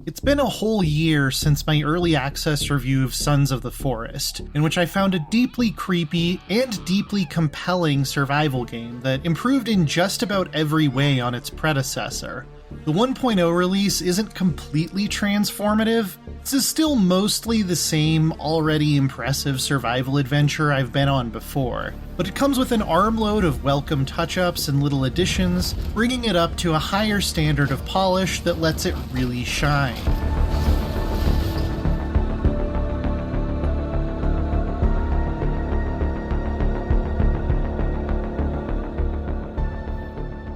It's been a whole year since my early access review of Sons of the Forest, in which I found a deeply creepy and deeply compelling survival game that improved in just about every way on its predecessor. The 1.0 release isn't completely transformative. This is still mostly the same, already impressive survival adventure I've been on before, but it comes with an armload of welcome touch-ups and little additions, bringing it up to a higher standard of polish that lets it really shine.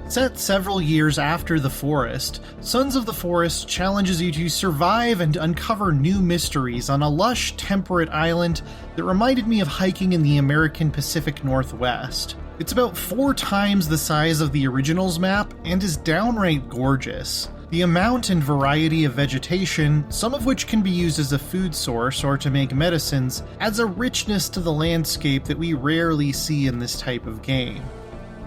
Set several years after The Forest, Sons of the Forest challenges you to survive and uncover new mysteries on a lush, temperate island that reminded me of hiking in the American Pacific Northwest. It's about 4 times the size of the original's map and is downright gorgeous. The amount and variety of vegetation, some of which can be used as a food source or to make medicines, adds a richness to the landscape that we rarely see in this type of game.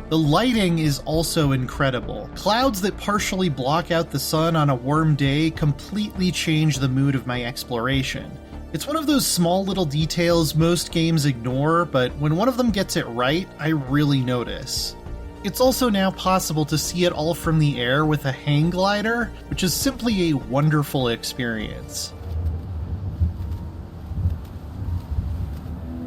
The lighting is also incredible. Clouds that partially block out the sun on a warm day completely change the mood of my exploration. It's one of those small little details most games ignore, but when one of them gets it right, I really notice. It's also now possible to see it all from the air with a hang glider, which is simply a wonderful experience.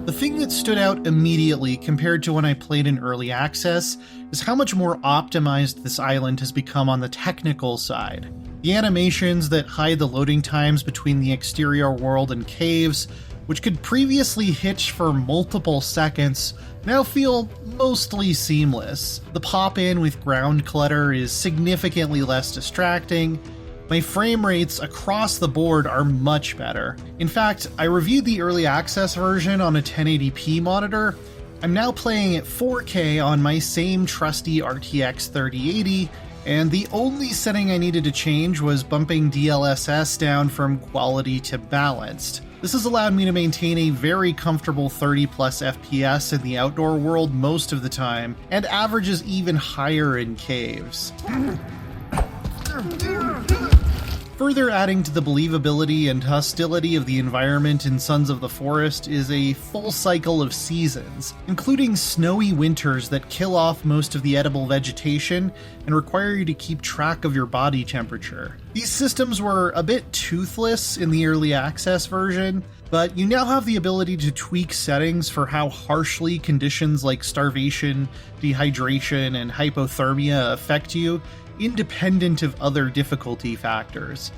The thing that stood out immediately compared to when I played in early access is how much more optimized this island has become on the technical side. The animations that hide the loading times between the exterior world and caves, which could previously hitch for multiple seconds, now feel mostly seamless. The pop-in with ground clutter is significantly less distracting. My frame rates across the board are much better. In fact, I reviewed the early access version on a 1080p monitor. I'm now playing at 4K on my same trusty RTX 3080, and the only setting I needed to change was bumping DLSS down from quality to balanced. This has allowed me to maintain a very comfortable 30+ FPS in the outdoor world most of the time, and averages even higher in caves. Further adding to the believability and hostility of the environment in Sons of the Forest is a full cycle of seasons, including snowy winters that kill off most of the edible vegetation and require you to keep track of your body temperature. These systems were a bit toothless in the early access version, but you now have the ability to tweak settings for how harshly conditions like starvation, dehydration, and hypothermia affect you, independent of other difficulty factors.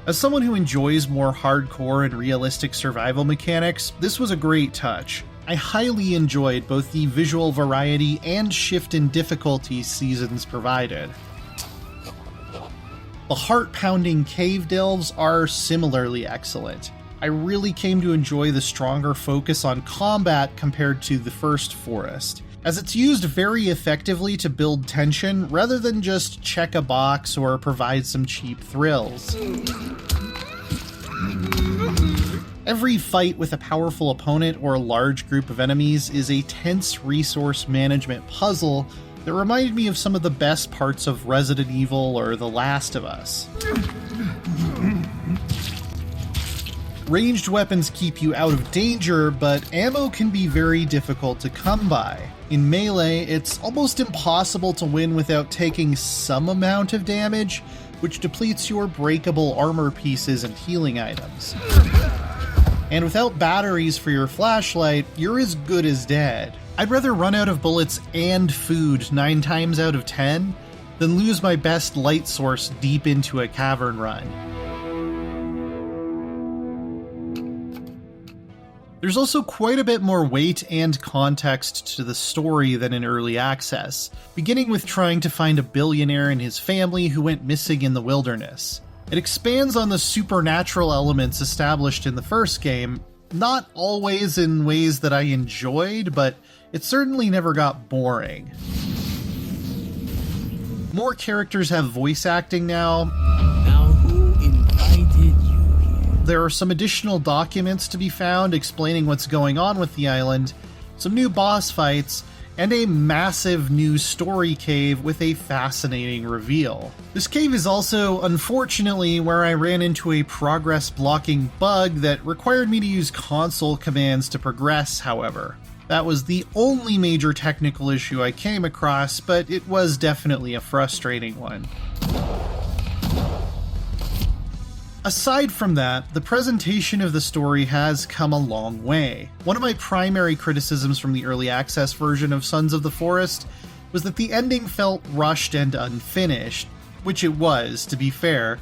As someone who enjoys more hardcore and realistic survival mechanics, this was a great touch. I highly enjoyed both the visual variety and shift in difficulty seasons provided. The heart-pounding cave delves are similarly excellent. I really came to enjoy the stronger focus on combat compared to the first Forest, as it's used very effectively to build tension rather than just check a box or provide some cheap thrills. Every fight with a powerful opponent or a large group of enemies is a tense resource management puzzle that reminded me of some of the best parts of Resident Evil or The Last of Us. Ranged weapons keep you out of danger, but ammo can be very difficult to come by. In melee, it's almost impossible to win without taking some amount of damage, which depletes your breakable armor pieces and healing items. And without batteries for your flashlight, you're as good as dead. I'd rather run out of bullets and food 9 times out of 10 than lose my best light source deep into a cavern run. There's also quite a bit more weight and context to the story than in early access, beginning with trying to find a billionaire and his family who went missing in the wilderness. It expands on the supernatural elements established in the first game, not always in ways that I enjoyed, but it certainly never got boring. More characters have voice acting now. There are some additional documents to be found explaining what's going on with the island, some new boss fights, and a massive new story cave with a fascinating reveal. This cave is also, unfortunately, where I ran into a progress blocking bug that required me to use console commands to progress, however. That was the only major technical issue I came across, but it was definitely a frustrating one. Aside from that, the presentation of the story has come a long way. One of my primary criticisms from the early access version of Sons of the Forest was that the ending felt rushed and unfinished, which it was, to be fair,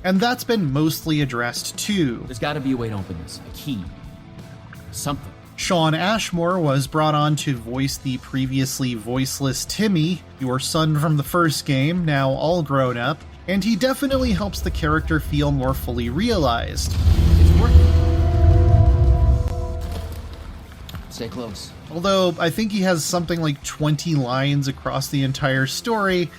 and that's been mostly addressed too. There's gotta be a way to open this. A key. Something. Sean Ashmore was brought on to voice the previously voiceless Timmy, your son from the first game, now all grown up, and he definitely helps the character feel more fully realized. It's working. Stay close. Although I think he has something like 20 lines across the entire story,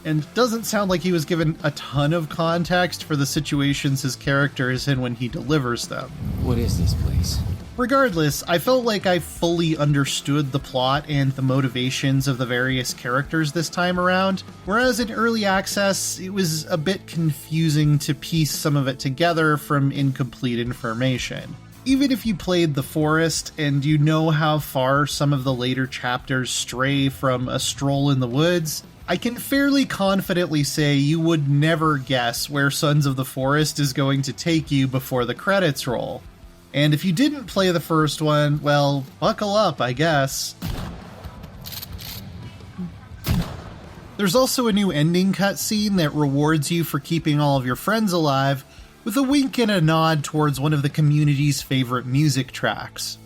and doesn't sound like he was given a ton of context for the situations his character is in when he delivers them. What is this place? Regardless, I felt like I fully understood the plot and the motivations of the various characters this time around, whereas in early access, it was a bit confusing to piece some of it together from incomplete information. Even if you played The Forest and you know how far some of the later chapters stray from a stroll in the woods, I can fairly confidently say you would never guess where Sons of the Forest is going to take you before the credits roll. And if you didn't play the first one, well, buckle up, I guess. There's also a new ending cutscene that rewards you for keeping all of your friends alive, with a wink and a nod towards one of the community's favorite music tracks.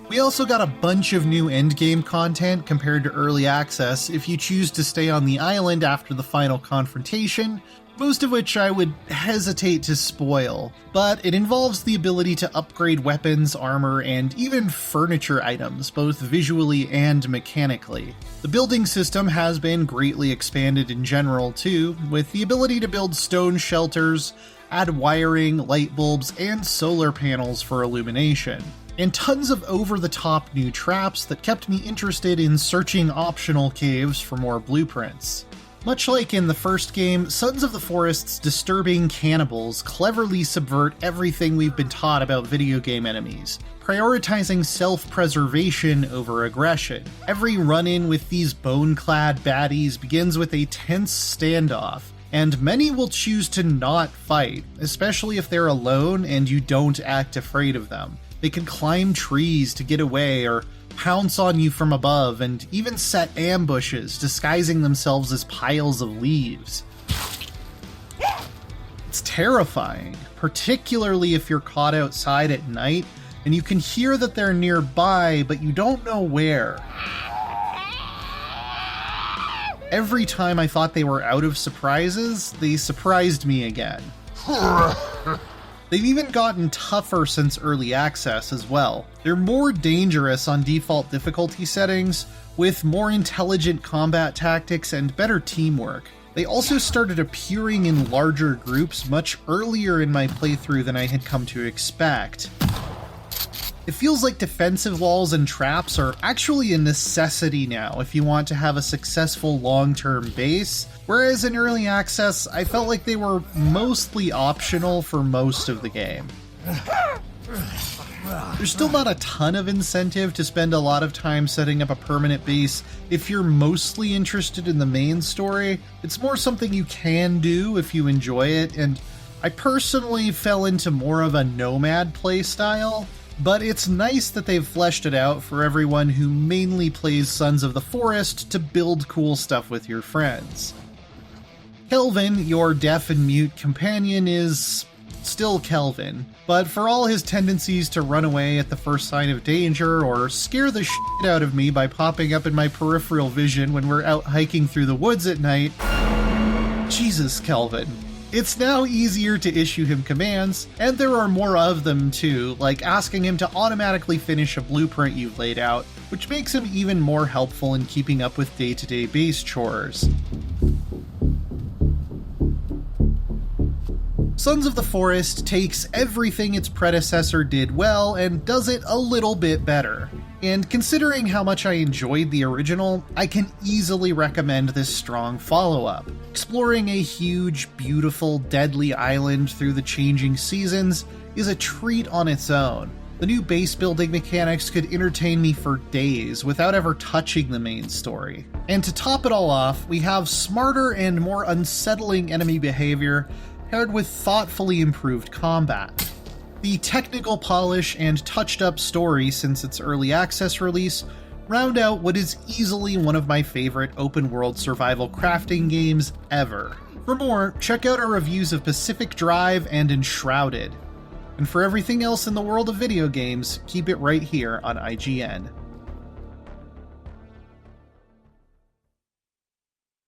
We also got a bunch of new endgame content compared to early access if you choose to stay on the island after the final confrontation, most of which I would hesitate to spoil, but it involves the ability to upgrade weapons, armor, and even furniture items, both visually and mechanically. The building system has been greatly expanded in general too, with the ability to build stone shelters, add wiring, light bulbs, and solar panels for illumination. And tons of over-the-top new traps that kept me interested in searching optional caves for more blueprints. Much like in the first game, Sons of the Forest's disturbing cannibals cleverly subvert everything we've been taught about video game enemies, prioritizing self-preservation over aggression. Every run-in with these bone-clad baddies begins with a tense standoff, and many will choose to not fight, especially if they're alone and you don't act afraid of them. They can climb trees to get away or pounce on you from above and even set ambushes, disguising themselves as piles of leaves. It's terrifying, particularly if you're caught outside at night and you can hear that they're nearby, but you don't know where. Every time I thought they were out of surprises, they surprised me again. They've even gotten tougher since early access as well. They're more dangerous on default difficulty settings, with more intelligent combat tactics and better teamwork. They also started appearing in larger groups much earlier in my playthrough than I had come to expect. It feels like defensive walls and traps are actually a necessity now if you want to have a successful long-term base, whereas in early access, I felt like they were mostly optional for most of the game. There's still not a ton of incentive to spend a lot of time setting up a permanent base if you're mostly interested in the main story. It's more something you can do if you enjoy it, and I personally fell into more of a nomad playstyle. But it's nice that they've fleshed it out for everyone who mainly plays Sons of the Forest to build cool stuff with your friends. Kelvin, your deaf and mute companion, is still Kelvin, but for all his tendencies to run away at the first sign of danger or scare the shit out of me by popping up in my peripheral vision when we're out hiking through the woods at night, Jesus, Kelvin. It's now easier to issue him commands, and there are more of them too, like asking him to automatically finish a blueprint you've laid out, which makes him even more helpful in keeping up with day-to-day base chores. Sons of the Forest takes everything its predecessor did well and does it a little bit better. And considering how much I enjoyed the original, I can easily recommend this strong follow-up. Exploring a huge, beautiful, deadly island through the changing seasons is a treat on its own. The new base building mechanics could entertain me for days without ever touching the main story. And to top it all off, we have smarter and more unsettling enemy behavior paired with thoughtfully improved combat. The technical polish and touched-up story since its early access release round out what is easily one of my favorite open-world survival crafting games ever. For more, check out our reviews of Pacific Drive and Enshrouded. And for everything else in the world of video games, keep it right here on IGN.